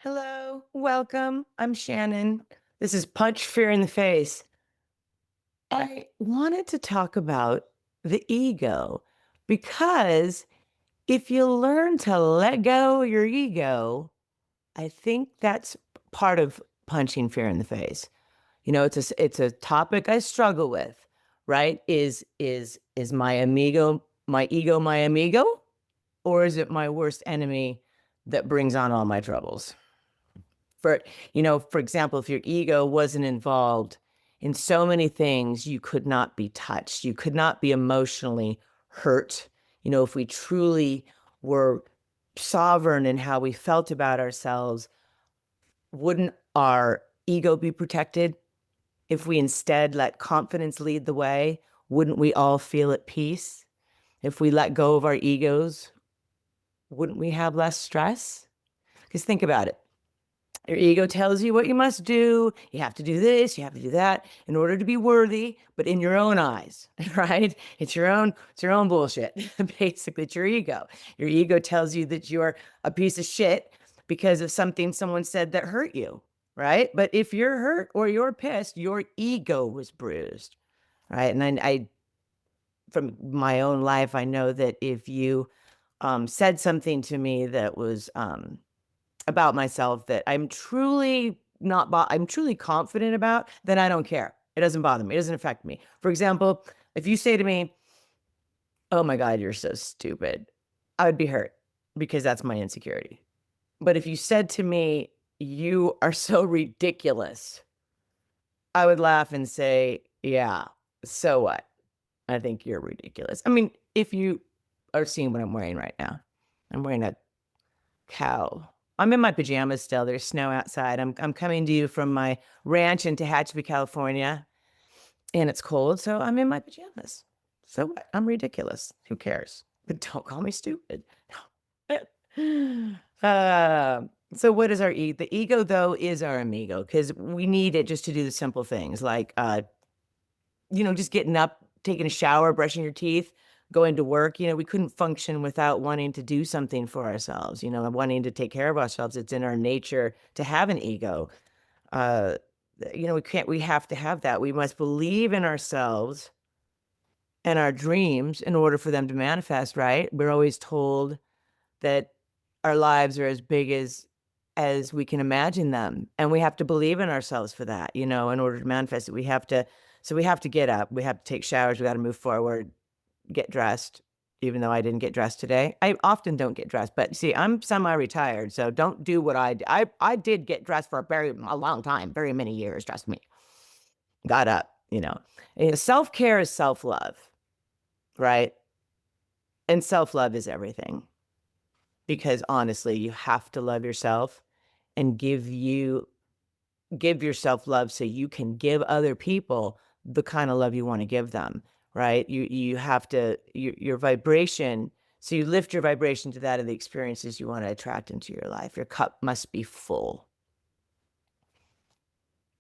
Hello, welcome. I'm Shannon. This is Punch Fear in the Face. I wanted to talk about the ego because if you learn to let go your ego, I think that's part of punching fear in the face. It's a topic I struggle with, right? Is my ego my amigo, or is it my worst enemy that brings on all my troubles? For example, if your ego wasn't involved in so many things, you could not be touched. You could not be emotionally hurt. If we truly were sovereign in how we felt about ourselves, wouldn't our ego be protected? If we instead let confidence lead the way, wouldn't we all feel at peace? If we let go of our egos, wouldn't we have less stress? Because think about it. Your ego tells you what you must do. You have to do this, you have to do that in order to be worthy, but in your own eyes, right? It's your own bullshit. Basically, it's your ego. Your ego tells you that you're a piece of shit because of something someone said that hurt you, right? But if you're hurt or you're pissed, your ego was bruised, right? And I from my own life, I know that if you said something to me that was about myself that I'm truly confident about, then I don't care. It doesn't bother me. It doesn't affect me. For example, if you say to me, "Oh my God, you're so stupid," I would be hurt because that's my insecurity. But if you said to me, "You are so ridiculous," I would laugh and say, "Yeah, so what? I think you're ridiculous." I mean, if you are seeing what I'm wearing right now, I'm wearing a cow. I'm in my pajamas still. There's snow outside. I'm coming to you from my ranch in Tehachapi, California, and it's cold, so I'm in my pajamas. So what? I'm ridiculous. Who cares? But don't call me stupid. Uh, so what is our ego? The ego, though, is our amigo because we need it just to do the simple things like, just getting up, taking a shower, brushing your teeth, going to work. We couldn't function without wanting to do something for ourselves, wanting to take care of ourselves. It's in our nature to have an ego. Uh, we have to have that. We must believe in ourselves and our dreams in order for them to manifest, right? We're always told that our lives are as big as we can imagine them, and we have to believe in ourselves for that, in order to manifest it. We have to get up, we have to take showers, we got to move forward, get dressed. Even though I didn't get dressed today, I often don't get dressed, but see, I'm semi-retired, so don't do what I did get dressed for a long time, very many years. Trust me. Got up. Self-care is self-love, right? And self-love is everything. Because honestly, you have to love yourself and give yourself love so you can give other people the kind of love you want to give them, right? You have to your vibration, so you lift your vibration to that of the experiences you want to attract into your life. Your cup must be full.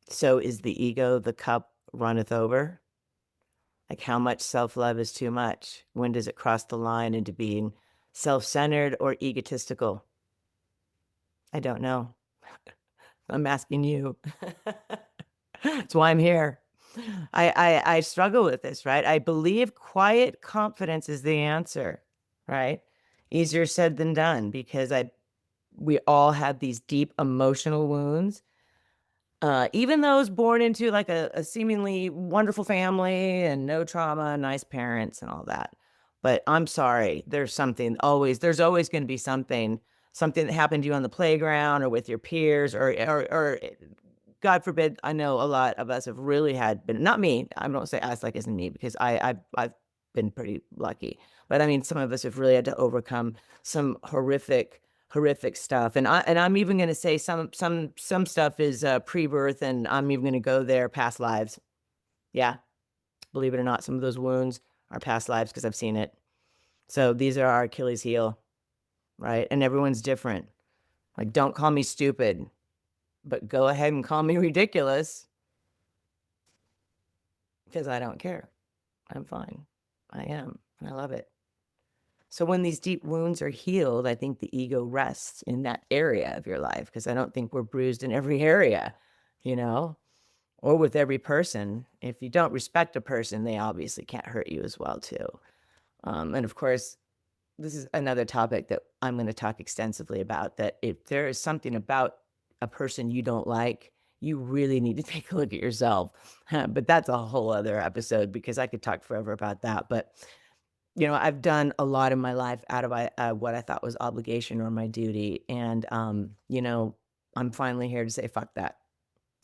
So is the ego the cup runneth over? Like, how much self-love is too much? When does it cross the line into being self-centered or egotistical? I don't know. I'm asking you. That's why I'm here. I struggle with this, right? I believe quiet confidence is the answer, right? Easier said than done because we all have these deep emotional wounds. Even those born into like a seemingly wonderful family and no trauma, nice parents and all that. But I'm sorry, there's always going to be something that happened to you on the playground or with your peers or God forbid. I know a lot of us have really been, not me, I don't say us like isn't me, because I've been pretty lucky. But I mean, some of us have really had to overcome some horrific stuff. And I'm even going to say some stuff is pre-birth, and I'm even going to go there, past lives. Yeah, believe it or not, some of those wounds are past lives because I've seen it. So these are our Achilles heel, right? And everyone's different. Like, don't call me stupid, but go ahead and call me ridiculous because I don't care. I'm fine. I am, and I love it. So when these deep wounds are healed, I think the ego rests in that area of your life, because I don't think we're bruised in every area, you know, or with every person. If you don't respect a person, they obviously can't hurt you as well too. And of course, this is another topic that I'm going to talk extensively about, that if there is something about a person you don't like, you really need to take a look at yourself. But that's a whole other episode, because I could talk forever about that. But, I've done a lot in my life out of what I thought was obligation or my duty. And, I'm finally here to say, fuck that.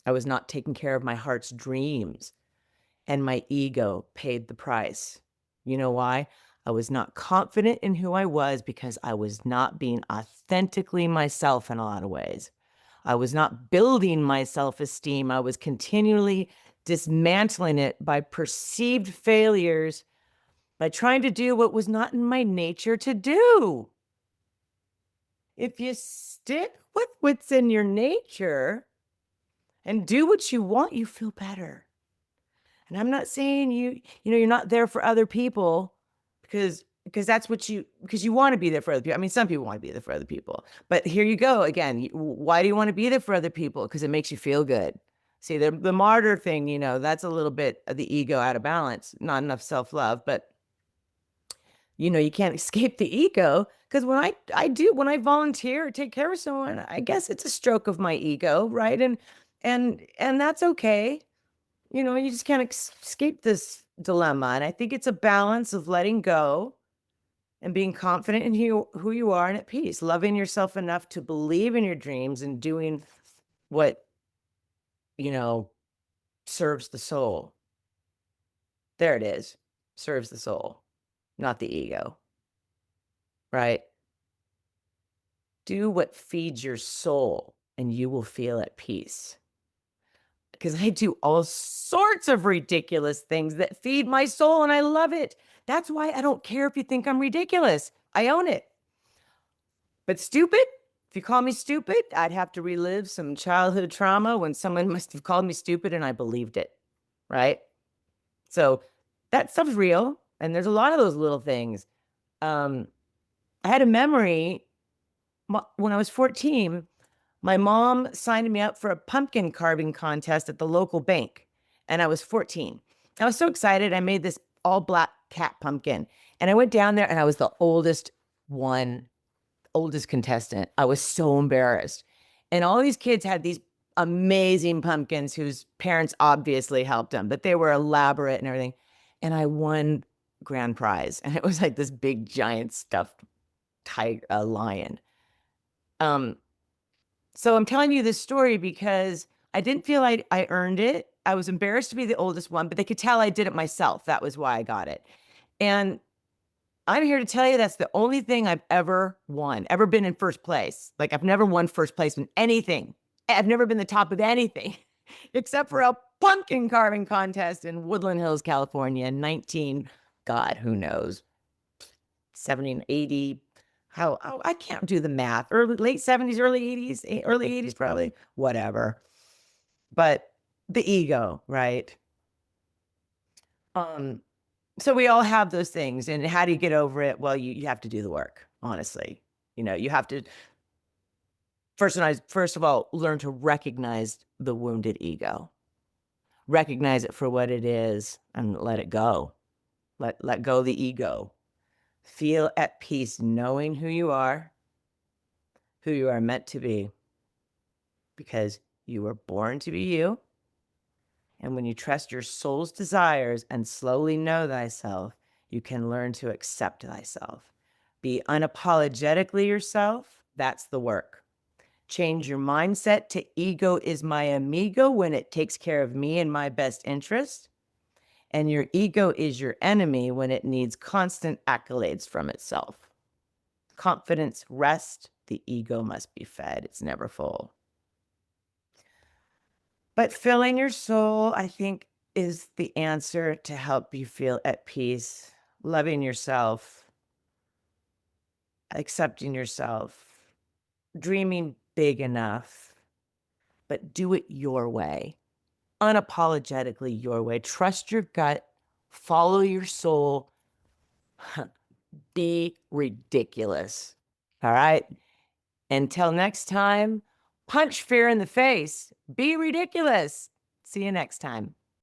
I was not taking care of my heart's dreams, and my ego paid the price. You know why? I was not confident in who I was, because I was not being authentically myself in a lot of ways. I was not building my self-esteem. I was continually dismantling it by perceived failures, by trying to do what was not in my nature to do. If you stick with what's in your nature and do what you want, you feel better. And I'm not saying you're not there for other people, because that's what because you want to be there for other people. I mean, some people want to be there for other people, but here you go again. Why do you want to be there for other people? Because it makes you feel good. See, the martyr thing, that's a little bit of the ego out of balance, not enough self-love, but you can't escape the ego, because when I volunteer or take care of someone, I guess it's a stroke of my ego, right? And that's okay. You just can't escape this dilemma. And I think it's a balance of letting go and being confident in who you are and at peace, loving yourself enough to believe in your dreams and doing what, you know, serves the soul. There it is. Serves the soul, not the ego, right? Do what feeds your soul and you will feel at peace. Because I do all sorts of ridiculous things that feed my soul, and I love it. That's why I don't care if you think I'm ridiculous. I own it. But stupid? If you call me stupid, I'd have to relive some childhood trauma when someone must have called me stupid and I believed it, right? So that stuff's real, and there's a lot of those little things. I had a memory when I was 14. My mom signed me up for a pumpkin carving contest at the local bank, and I was 14. I was so excited. I made this all black cat pumpkin, and I went down there, and I was the oldest contestant. I was so embarrassed. And all these kids had these amazing pumpkins whose parents obviously helped them, but they were elaborate and everything. And I won grand prize, and it was like this big giant stuffed tiger, lion. Um, so I'm telling you this story because I didn't feel I earned it. I was embarrassed to be the oldest one, but they could tell I did it myself. That was why I got it. And I'm here to tell you that's the only thing I've ever won, ever been in first place. Like, I've never won first place in anything. I've never been the top of anything except for a pumpkin carving contest in Woodland Hills, California, 19, God, who knows, 70, 80. I can't do the math. Late 70s, early 80s, early 80s, probably, whatever. But the ego, right? So we all have those things. And how do you get over it? Well, you have to do the work, honestly. You have to first of all learn to recognize the wounded ego. Recognize it for what it is and let it go. Let go the ego. Feel at peace knowing who you are meant to be, because you were born to be you. And when you trust your soul's desires and slowly know thyself, you can learn to accept thyself. Be unapologetically yourself. That's the work. Change your mindset to ego is my amigo when it takes care of me and my best interest. And your ego is your enemy when it needs constant accolades from itself. Confidence, rest, the ego must be fed. It's never full. But filling your soul, I think, is the answer to help you feel at peace, loving yourself, accepting yourself, dreaming big enough, but do it your way, unapologetically your way. Trust your gut, follow your soul, Be ridiculous. All right. Until next time, punch fear in the face. Be ridiculous. See you next time.